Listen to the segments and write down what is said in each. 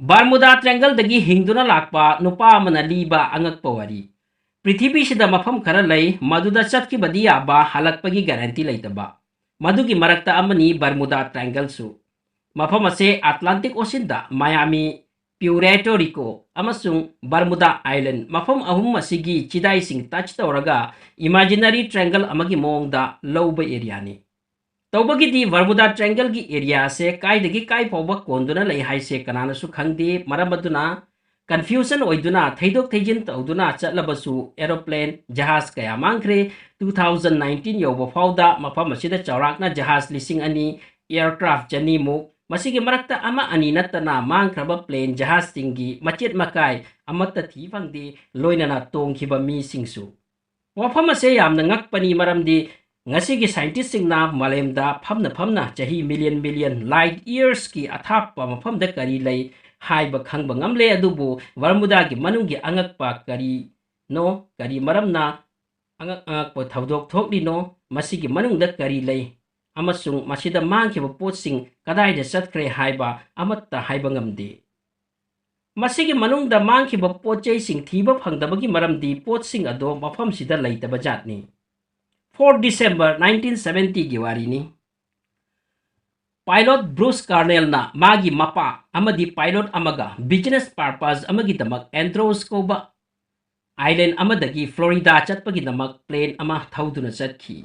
Barmuda Triangle dagi hingduna lakpa nupa amana liba angakpa wari. Prithibi sida mafam khara lay maduda chatkhibadi yaba halakpagi guarantee leitaba. Madugi marakta amani Bermuda Triangle su. Mafam ase Atlantic Ocean da Miami, Puerto Rico amasung Bermuda Island mafam ahum masigi chidai sing touch tawraga imaginary triangle amagi mongda lowba area ni. तौबगी Bermuda Triangle की area से कायदगी काय फावबा कोंदुना लई हाइसे कनानसु खंगदे मरमदुना confusion ओइदुना थैदोक थैजिन तौदुना चलबसु aeroplane जहाज कया मांखरे 2019 यौबा फावदा मफम असिदा चौराकना जहाज लिसिंग अनि एयरक्राफ्ट जनी मुक मसिगे मरक्ता अमा अनि नत्तना मांखरबा प्लेन जहाज सिंगी मचेत मकाय अमत्ता थी फंगदे लोइनना तोंखिबा मी सिंगसु मफम असे यामना ngakpani maramdi ngasi ki scientist sing na malem da famna chahi million light years ki athap pa mafam da kari lay hai ba khang ba ngamle adubu Bermuda ki manung ki angakpa kari no kari maram na angak pa thavdok thok li no masi ki manung da kari lay amasung masida mang ki ba pot sing kadai da satkre hai ba amatta hai ba ngamde masi ki manung da mang ki ba pot chai sing thiba phangda ba ki maram di pot sing ado mafam sida laita ba jatni 4 December 1970 की वारी नि pilot Bruce Cornell ना मागी Mopa अमदी pilot अमगा business purpose अमगी दमक एंथ्रोस कोबा island अमदगी Florida चटपगी दमक plane अमा थौदुना चटखी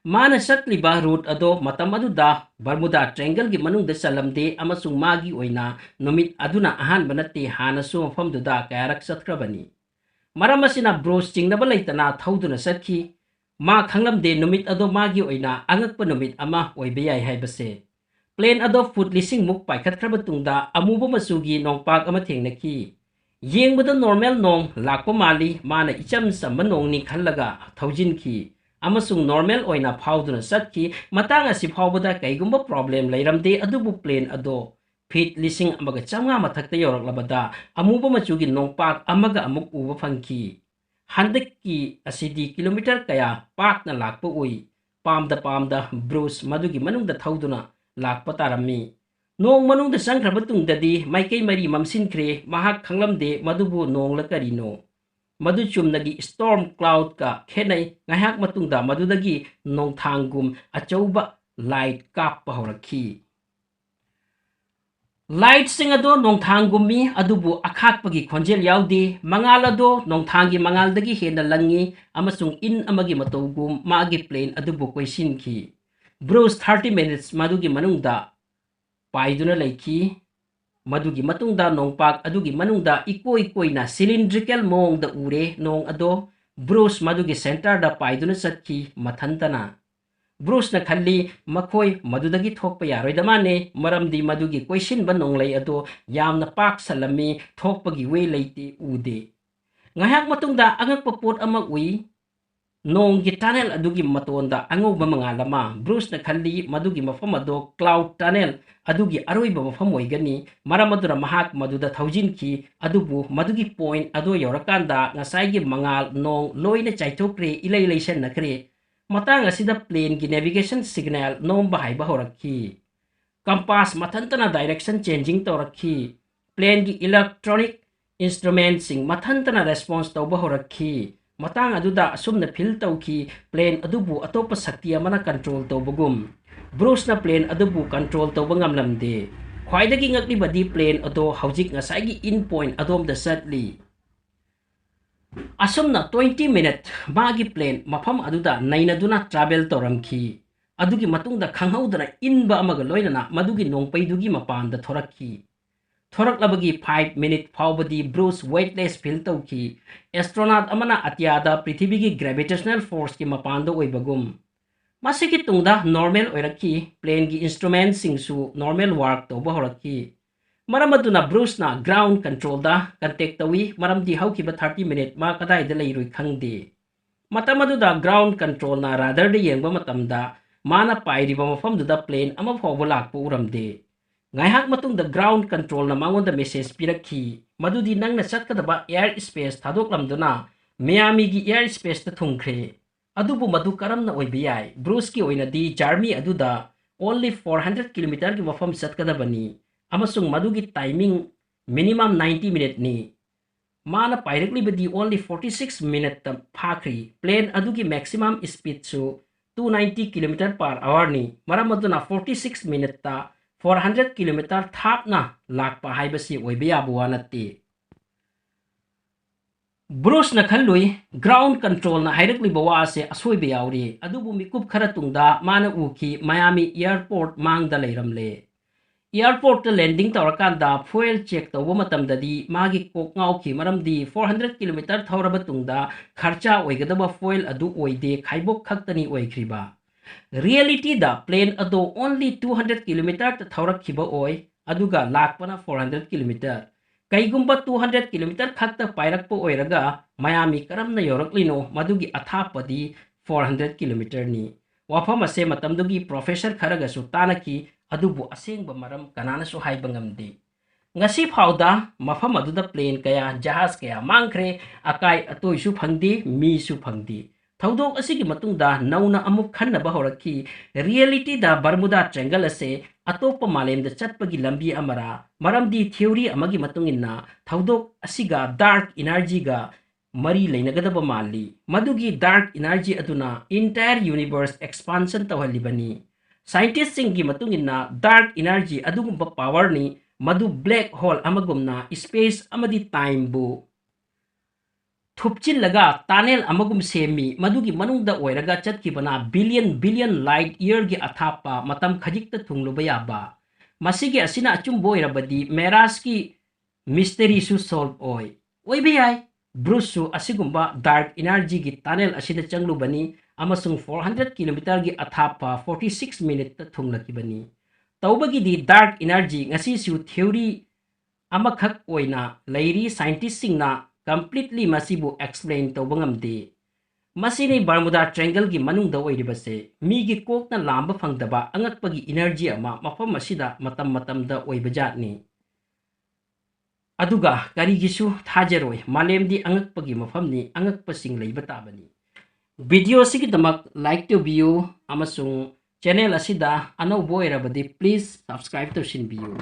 माना चटलिबा root अदो मतम अदुदा बर्मुदा triangle की मनुंग द चलमदे अमसुंग मागी ओइना नुमित अदुना अहान बनते हानसु मफम दुदा कायरक चटख्रबनी मरम असिना ब्रूस चिंगनबा लैतना थौदुना चटखी मा खंगलम दे नुमित अदो मागी ओइना अंगकप नुमित अमा ओइबे याय हाइबसे प्लेन अदो फुट लिसिंग मुक पाइखतख्रब तुंगदा अमुबो मसुगी नोंगपाक अमा थेंगनखी येंगबदा नॉर्मल नोंग लाकपो माली माना इचम सम नोंगनी खल्लगा थौजिनखी अमसुंग नॉर्मल ओइना फाउदुना सटखी मतांग असि फाउबदा कैगुंबा प्रॉब्लम लैरमदे अदुबु प्लेन अदो फीट लिसिंग अमगा चंगा मथक्ता योरकलबदा अमुबो मचुगी नोंगपाक अमगा अमुक उबा फंखी हंदक की असिदी किलोमीटर कया पाकना लाकपा उई पामदा ब्रूस मदुगी मनुंगदा थौदुना लाकपा तारम्मी नोंग मनुंगदा संख्रब तुंगददी माइकई मरी ममसिनख्रे महाक खंगलमदे मदुबु नोंगला करिनो मदु चुमनगी स्टॉर्म क्लाउड का खेनै ngahak matungda madudagi nongthangum achouba light kappa horakhi Light sing ado nongthangumi adubu akhakpagi khonjel yaudi mangal ado nongthangi mangal dagi hena langi amasung in amagi matogum magi plane adubu question ki Bruce 30 minutes madugi manungda paiduna laiki madugi matungda nongpak adugi manungda ikoi na cylindrical mong da ure nong ado Bruce madugi center da paiduna satki mathantana Bruce na khalli makhoi madudagi thokpa yaroidamane maramdi madugi question ba nonglai ado yamna pak salami thokpagi we leite ude ngahak matungda angakpa pot ama ui nong gi tunnel adugi matonda angoba mangalama Bruce na khalli madugi mafam ado cloud tunnel adugi aroiba mafam oigani maramadura mahak maduda thoujin ki adubu madugi point ado yorakanda ngasai gi mangal nong loina chaithokre ilai leisen nakre matang asida plane ki navigation signal nom bahai bahorakhi compass mathantana direction changing torakhi plane ki electronic instrument sing mathantana response to bahorakhi matang aduda asumna fil tawki plane adubu atopa sakti amana control to bugum Bruce na plane adubu control to bangamlamde khwaidagi ngakli badi plane ado haujik ngasai gi in point adom da satli asumna 20 minute magi plane mafam aduda nainaduna travel toramki adugi matungda khanghaudana inba amaga loinana madugi nongpaidugi mapanda thorakki thoraklabagi 5 minute phawbadi Bruce weightless feel tawki astronaut amana atyada prithibigi gravitational force ki mapanda oibagum masiki tungda normal oirakki plane gi instrument singsu normal work toba horakki Maramaduna Bruce na ground control da contact tawi maramdi haukiba 30 minute ma kadai da leiroi khangde matamadu da ground control na radar de yengba matamda mana pairiba mafam da plane ama phawba lakpa uramde ngaihak matung da ground control na mangon da message pirakhi madudi nangna chatkadaba air space thadok lamduna Miami gi air space ta thungkhre adubu madu karamna oibiyai Bruce ki oina di Jeremy aduda only 400 km ki mafam chatkadabani amasung madugi timing minimum 90 minute ni mana pairakli only 46 minute phakri plane adugi maximum speed su 290 km/h ni maram aduna 46 minute ta 400 km thapna lakpa haibasi oibeya buwanati Bruce na khalui ground control na directly bawa se asoi be yauri adubu mikup khara tungda mana uki Miami airport mangda leiramle airport ta landing tawrakanda fuel check tawba matamdadi magi kok ngauki maramdi 400 km thawraba tungda kharcha oigadaba fuel adu oide khaibok khaktani oikhriba reality da plane ado only 200 km ta thawrakhiba oi aduga lakpana 400 km kaigumba 200 km khakta pairakpo oiraga Miami karamna yoraklino madugi athapadi 400 km ni wafam ase matamdugi professor kharaga su tanaki adubu asengba maram kanana su haibangamde ngasi phauda mafam aduda plane kaya jahaz kaya mangkhre akai atoi su phangdi mi su phangdi thaudok asigi matungda nauna amuk khanna bahoraki reality da Bermuda triangle ase atopa malem da chatpagi lambi amara maramdi theory amagi matungina thaudok asiga dark energy ga mari leinagadaba mali madugi dark energy aduna entire universe expansion tawhalibani scientist singi matungina dark energy adugumba power ni madu black hole amagumna space amadi time bu thupchin laga tunnel amagum semi madugi manungda oiraga chatkibana billion light year gi athapa matam khajikta thungluba yaba masigi asina achumbo irabadi meras ki mystery su solve oi biyai Bruce su asigumba dark energy gi tunnel asida changlubani amasung 400 km gi athapa 46 minute ta thunglakibani tawbagi di dark energy ngasi su theory amakhak oina leiri scientist singna completely masibu explain tawbangamde masini Bermuda triangle gi manungda oiribase mi gi kokna lamba phangdaba angakpagi energy ama mafam asida matam da oibajatni aduga kari gisu thajaroi malemdi angakpagi mafamni angakpasing leiba tabani video sigi damak like to view amasung channel asida anau boirabadi please subscribe to shin view